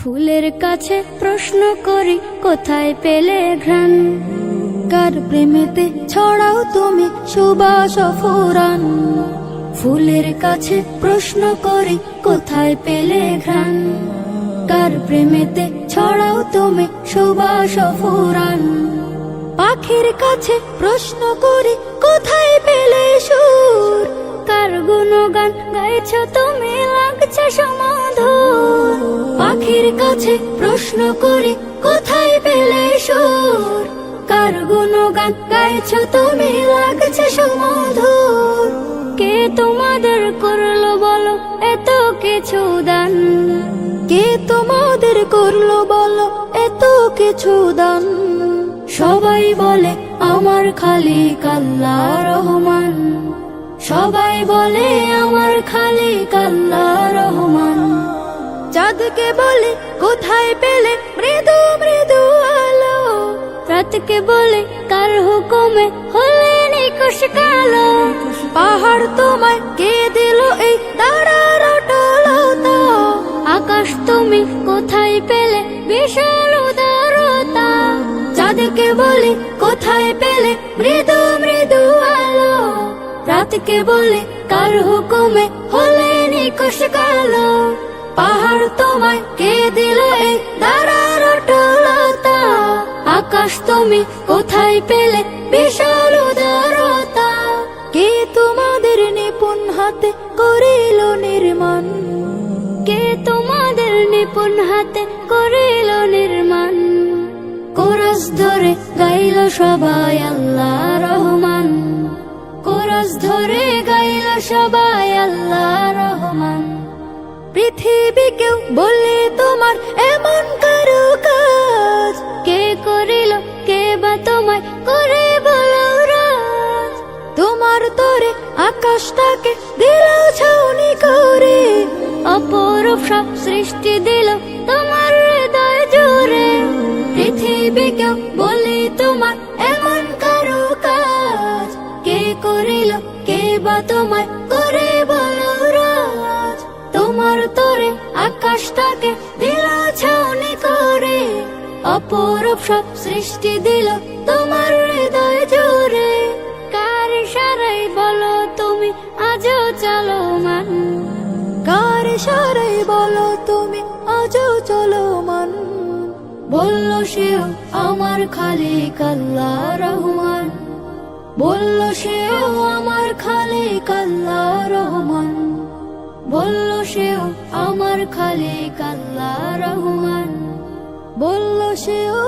ফুলের কাছে প্রশ্ন করি কোথায় পেলে ঘ্রাণ, কার প্রেমেতে ছড়াও তুমি সুবাস ফুরান। ফুলের কাছে প্রশ্ন করি কোথায় পেলে ঘ্রাণ, কার প্রেমেতে ছড়াও তুমি সুবাস ফুরান। পাখির কাছে প্রশ্ন করি কোথায় পেলে সুর, কার গুণগান গাইছ তুমি লাগছে সমধুর। পাখির কাছে প্রশ্ন করি কোথায় পেলে সুর, কার গুণগান গাইছ তুমি লাগছে সমধুর। কে তোমাদের করলো বলো এত কিছু দান, কে তোমাদের করলো বলো এত কিছু দান। সবাই বলে আমার খালিক আল্লাহ রহমান, সবাই বলে আমার খালিক আল্লাহ রহমান। চাঁদকে বলে কোথায় পেলে মৃদু মৃদু আলো, রাতকে বলে কার হুকুমে হলে নিকশ কালো। পাহাড় তোমায় কে দিল এই তারার অটলতা, আকাশ তুমি কোথায় পেলে বিশাল উদারতা। চাঁদকে বলে কোথায় পেলে মৃদু মৃদু আলো, রাতকে বলে কার হুকুমে হলে নিকশ কালো। পাহাড় তোমায় কে দিল এই তারার অটলতা, আকাশ তুমি কোথায় পেলে বিশাল উদারতা। কে তোমাদের নিপুণ হাতে করিল নির্মাণ, কে তোমাদের নিপুণ হাতে করিল নির্মাণ। কোরস ধরে গাইল সবাই আল্লাহ রহমান, কোরস ধরে গাইল সবাই আল্লাহ রহমান। পৃথিবীকেও বলে তোমার এমন কারো কাজ, কে করিল কে বা তোমায় করে বলো রাজ। তোমার তরে আকাশটাকে দিল ছাউনি করে, অপরূপ সব সৃষ্টি দিল তোমার হৃদয় জুড়ে। পৃথিবীকেও বলে তোমার এমন কারো কাজ, কে করিল কে বা তোমায় করে বলো রাজ। তোমার তরে আকাশটাকে দিল ছাউনি করে, অপরূপ সব সৃষ্টি দিল তোমার হৃদয় জুড়ে। কার ইশারায় বলো তুমি আজও চলমান, কার ইশারায় বলো তুমি আজও চলমান। বলল সেও আমার খালিক আল্লাহ রহমান, বলল সেও আমার খালিক আল্লাহ রহমান। বলল সেও আমার খালিক আল্লাহ রহমান, বলল সেও